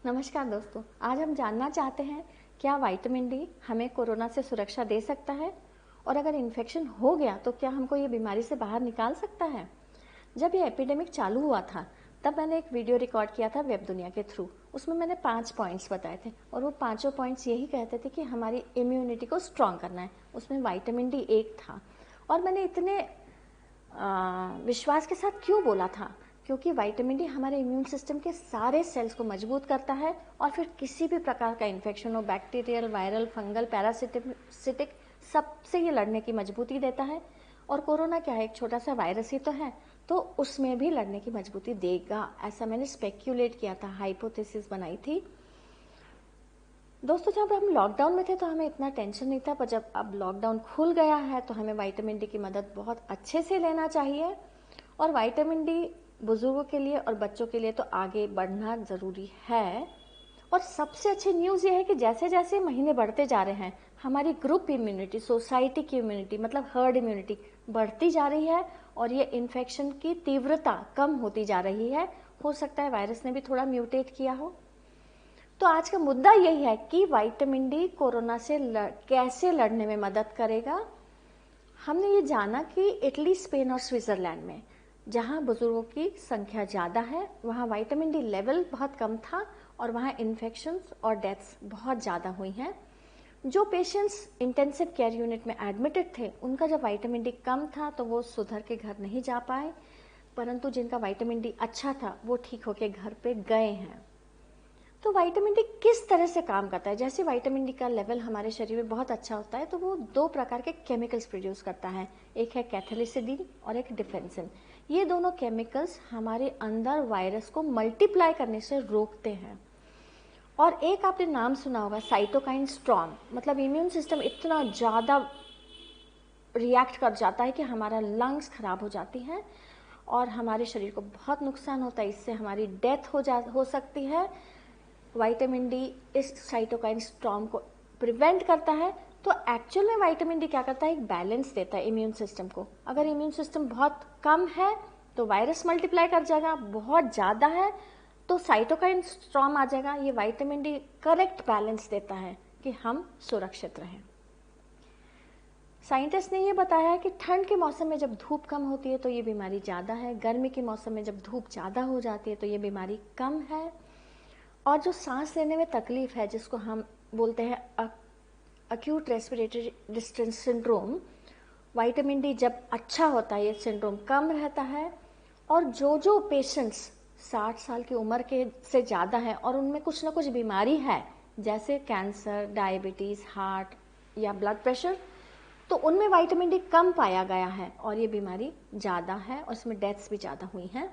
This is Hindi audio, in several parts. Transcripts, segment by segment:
नमस्कार दोस्तों, आज हम जानना चाहते हैं क्या विटामिन डी हमें कोरोना से सुरक्षा दे सकता है और अगर इन्फेक्शन हो गया तो क्या हमको ये बीमारी से बाहर निकाल सकता है। जब ये एपिडेमिक चालू हुआ था तब मैंने एक वीडियो रिकॉर्ड किया था वेब दुनिया के थ्रू। उसमें मैंने 5 पॉइंट्स बताए थे और वो पांचों पॉइंट्स यही कहते थे कि हमारी इम्यूनिटी को स्ट्रांग करना है। उसमें विटामिन डी एक था और मैंने इतने विश्वास के साथ क्यों बोला था, क्योंकि विटामिन डी हमारे इम्यून सिस्टम के सारे सेल्स को मजबूत करता है और फिर किसी भी प्रकार का इन्फेक्शन हो, बैक्टीरियल, वायरल, फंगल, पैरासिटिक, सबसे ये लड़ने की मजबूती देता है। और कोरोना क्या है, एक छोटा सा वायरस ही तो है, तो उसमें भी लड़ने की मजबूती देगा, ऐसा मैंने स्पेक्यूलेट किया था, हाइपोथेसिस बनाई थी। दोस्तों, जब हम लॉकडाउन में थे तो हमें इतना टेंशन नहीं था, पर जब अब लॉकडाउन खुल गया है तो हमें विटामिन डी की मदद बहुत अच्छे से लेना चाहिए। और विटामिन डी बुजुर्गों के लिए और बच्चों के लिए तो आगे बढ़ना जरूरी है। और सबसे अच्छी न्यूज ये है कि जैसे जैसे महीने बढ़ते जा रहे हैं हमारी ग्रुप इम्यूनिटी, सोसाइटी की इम्यूनिटी, मतलब हर्ड इम्यूनिटी बढ़ती जा रही है और ये इन्फेक्शन की तीव्रता कम होती जा रही है। हो सकता है वायरस ने भी थोड़ा म्यूटेट किया हो। तो आज का मुद्दा यही है कि विटामिन डी कोरोना से कैसे लड़ने में मदद करेगा। हमने ये जाना कि इटली, स्पेन और स्विट्जरलैंड में जहां बुजुर्गों की संख्या ज्यादा है वहां विटामिन डी लेवल बहुत कम था और वहां इन्फेक्शंस और डेथ्स बहुत ज्यादा हुई हैं। जो पेशेंट्स इंटेंसिव केयर यूनिट में एडमिटेड थे उनका जब विटामिन डी कम था तो वो सुधर के घर नहीं जा पाए, परंतु जिनका विटामिन डी अच्छा था वो ठीक होके घर पे गए हैं। तो विटामिन डी किस तरह से काम करता है? जैसे विटामिन डी का लेवल हमारे शरीर में बहुत अच्छा होता है तो वो 2 प्रकार के केमिकल्स प्रोड्यूस करता है, एक है कैथलिसिडिन और एक डिफेंसिन। ये दोनों केमिकल्स हमारे अंदर वायरस को मल्टीप्लाई करने से रोकते हैं। और एक आपने नाम सुना होगा, साइटोकाइन स्टॉर्म, मतलब इम्यून सिस्टम इतना ज्यादा रिएक्ट कर जाता है कि हमारा लंग्स खराब हो जाती हैं और हमारे शरीर को बहुत नुकसान होता है, इससे हमारी डेथ हो सकती है। विटामिन डी इस साइटोकाइन स्टॉर्म को प्रिवेंट करता है। तो एक्चुअल में विटामिन डी क्या करता है, एक बैलेंस देता है इम्यून सिस्टम को। अगर इम्यून सिस्टम बहुत कम है तो वायरस मल्टीप्लाई कर जाएगा, बहुत ज्यादा है तो साइटोकाइन स्टॉर्म आ जाएगा। ये विटामिन डी करेक्ट बैलेंस देता है कि हम सुरक्षित रहें। साइंटिस्ट ने ये बताया है कि ठंड के मौसम में जब धूप कम होती है तो ये बीमारी ज्यादा है, गर्मी के मौसम में जब धूप ज्यादा हो जाती है तो ये बीमारी कम है। और जो सांस लेने में तकलीफ है, जिसको हम बोलते हैं acute respiratory distress syndrome, vitamin D जब अच्छा होता है ये सिंड्रोम कम रहता है। और जो पेशेंट्स 60 साल की उम्र के से ज़्यादा है और उनमें कुछ ना कुछ बीमारी है, जैसे कैंसर, डायबिटीज़, हार्ट या ब्लड प्रेशर, तो उनमें विटामिन डी कम पाया गया है और ये बीमारी ज़्यादा है और इसमें डेथ्स भी ज़्यादा हुई हैं।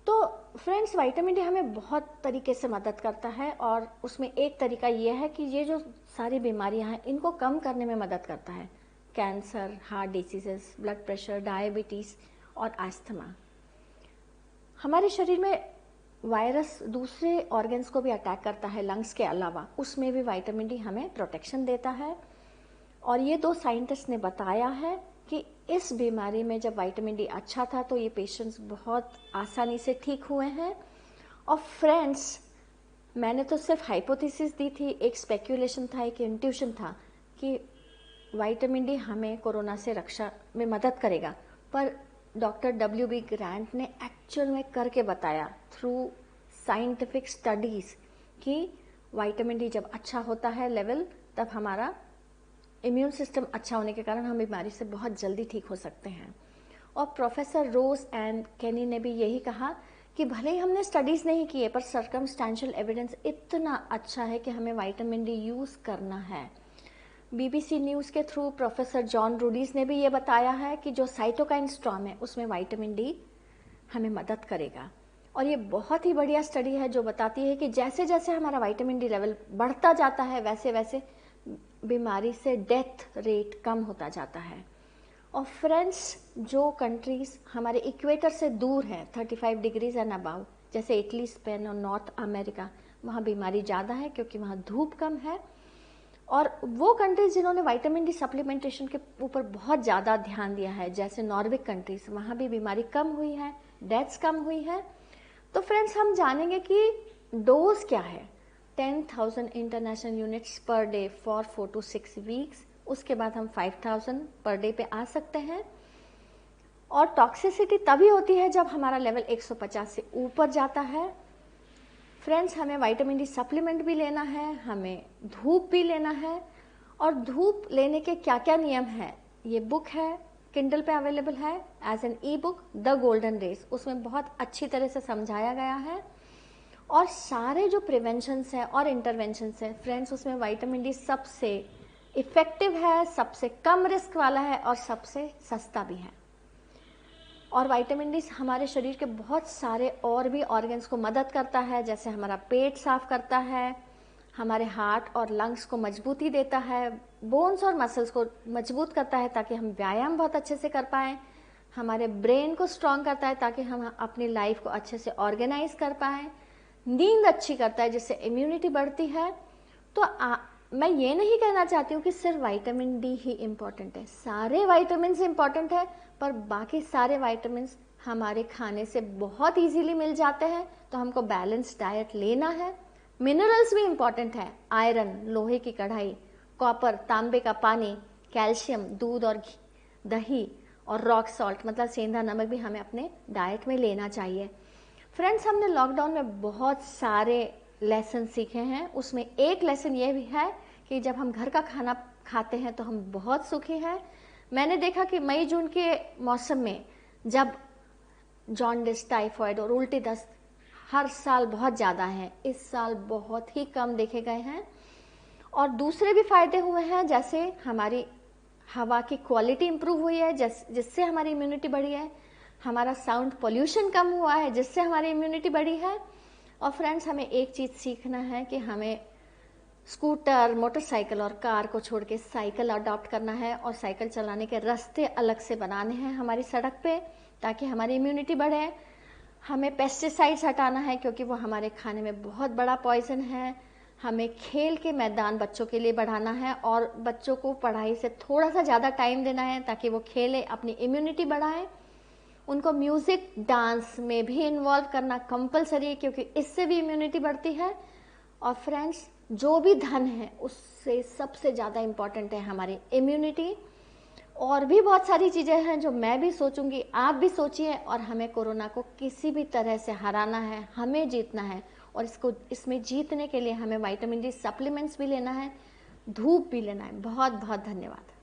तो फ्रेंड्स, विटामिन डी हमें बहुत तरीके से मदद करता है और उसमें एक तरीका ये है कि ये जो सारी बीमारियां हैं इनको कम करने में मदद करता है। Cancer, heart diseases, blood pressure, diabetes और अस्थमा। हमारे शरीर में वायरस दूसरे ऑर्गन्स को भी अटैक करता है, लंग्स के अलावा, उसमें भी विटामिन डी हमें प्रोटेक्शन देता है। और ये 2 साइंटिस्ट ने बताया है कि इस बीमारी में जब विटामिन डी अच्छा था तो ये पेशेंट्स बहुत आसानी से ठीक हुए हैं। और फ्रेंड्स, मैंने तो सिर्फ हाइपोथेसिस दी थी, एक स्पेक्यूलेशन था, एक इंट्यूशन था कि विटामिन डी हमें कोरोना से रक्षा में मदद करेगा, पर डॉक्टर WB ग्रांट ने एक्चुअल में करके बताया थ्रू साइंटिफिक स्टडीज कि विटामिन डी जब अच्छा होता है लेवल, तब हमारा इम्यून सिस्टम अच्छा होने के कारण हम बीमारी से बहुत जल्दी ठीक हो सकते हैं। और प्रोफेसर रोज एंड केनी ने भी यही कहा कि भले ही हमने स्टडीज नहीं किए पर सर्कमस्टेंशियल एविडेंस इतना अच्छा है कि हमें विटामिन डी यूज करना है। BBC न्यूज के थ्रू प्रोफेसर जॉन रूडीज ने भी ये बताया है कि जो साइटोकाइन स्टॉर्म है उसमें विटामिन डी हमें मदद करेगा। और ये बहुत ही बढ़िया स्टडी है जो बताती है कि जैसे जैसे हमारा विटामिन डी लेवल बढ़ता जाता है वैसे वैसे बीमारी से डेथ रेट कम होता जाता है। और फ्रेंड्स, जो कंट्रीज हमारे इक्वेटर से दूर है, 35 डिग्रीज एंड अबाव, जैसे इटली, स्पेन और नॉर्थ अमेरिका, वहाँ बीमारी ज़्यादा है क्योंकि वहाँ धूप कम है। और वो कंट्रीज जिन्होंने विटामिन डी सप्लीमेंटेशन के ऊपर बहुत ज़्यादा ध्यान दिया है, जैसे नॉर्डिक कंट्रीज, वहाँ भी बीमारी कम हुई है, डेथ्स कम हुई है। तो फ्रेंड्स, हम जानेंगे कि डोज क्या है? 10,000 international units per day for 4 to 6 weeks. उसके बाद हम 5,000 पर डे पे आ सकते हैं। और टॉक्सिसिटी तभी होती है जब हमारा लेवल 150 से ऊपर जाता है। फ्रेंड्स, हमें विटामिन डी सप्लीमेंट भी लेना है, हमें धूप भी लेना है। और धूप लेने के क्या क्या नियम है, ये बुक है, किंडल पे अवेलेबल है as an ebook, the golden race. उसमें बहुत अच्छी तरह से समझाया गया है। और सारे जो प्रिवेंशंस हैं और इंटरवेंशंस हैं फ्रेंड्स, उसमें विटामिन डी सबसे इफेक्टिव है, सबसे कम रिस्क वाला है और सबसे सस्ता भी है। और विटामिन डी हमारे शरीर के बहुत सारे और भी ऑर्गन्स को मदद करता है, जैसे हमारा पेट साफ करता है, हमारे हार्ट और लंग्स को मजबूती देता है, बोन्स और मसल्स को मजबूत करता है ताकि हम व्यायाम बहुत अच्छे से कर पाएँ, हमारे ब्रेन को स्ट्रॉन्ग करता है ताकि हम अपनी लाइफ को अच्छे से ऑर्गेनाइज कर पाएँ, नींद अच्छी करता है जिससे इम्यूनिटी बढ़ती है। तो मैं ये नहीं कहना चाहती हूँ कि सिर्फ विटामिन डी ही इम्पॉर्टेंट है, सारे विटामिन इम्पॉर्टेंट है, पर बाकी सारे विटामिन हमारे खाने से बहुत इजीली मिल जाते हैं, तो हमको बैलेंस डाइट लेना है। मिनरल्स भी इम्पॉर्टेंट है, आयरन, लोहे की कढ़ाई, कॉपर, तांबे का पानी, कैल्शियम, दूध और दही और रॉक सॉल्ट मतलब सेंधा नमक भी हमें अपने डाइट में लेना चाहिए। फ्रेंड्स, हमने लॉकडाउन में बहुत सारे लेसन सीखे हैं। उसमें एक लेसन ये भी है कि जब हम घर का खाना खाते हैं तो हम बहुत सुखी हैं। मैंने देखा कि मई जून के मौसम में जब जॉन्डिस, टाइफाइड और उल्टी दस्त हर साल बहुत ज़्यादा है, इस साल बहुत ही कम देखे गए हैं। और दूसरे भी फायदे हुए हैं, जैसे हमारी हवा की क्वालिटी इंप्रूव हुई है जिससे हमारी इम्यूनिटी बढ़ी है, हमारा साउंड पोल्यूशन कम हुआ है जिससे हमारी इम्यूनिटी बढ़ी है। और फ्रेंड्स, हमें एक चीज़ सीखना है कि हमें स्कूटर, मोटरसाइकिल और कार को छोड़ के साइकिल अडॉप्ट करना है और साइकिल चलाने के रास्ते अलग से बनाने हैं हमारी सड़क पे ताकि हमारी इम्यूनिटी बढ़े। हमें पेस्टिसाइड्स हटाना है क्योंकि वो हमारे खाने में बहुत बड़ा पॉइजन है। हमें खेल के मैदान बच्चों के लिए बढ़ाना है और बच्चों को पढ़ाई से थोड़ा सा ज़्यादा टाइम देना है ताकि वो खेलें, अपनी इम्यूनिटी बढ़ाएं। उनको म्यूज़िक, डांस में भी इन्वॉल्व करना कंपलसरी है क्योंकि इससे भी इम्यूनिटी बढ़ती है। और फ्रेंड्स, जो भी धन है उससे सबसे ज़्यादा इम्पॉर्टेंट है हमारी इम्यूनिटी। और भी बहुत सारी चीज़ें हैं जो मैं भी सोचूंगी, आप भी सोचिए। और हमें कोरोना को किसी भी तरह से हराना है, हमें जीतना है। और इसमें जीतने के लिए हमें विटामिन डी सप्लीमेंट्स भी लेना है, धूप भी लेना है। बहुत बहुत धन्यवाद।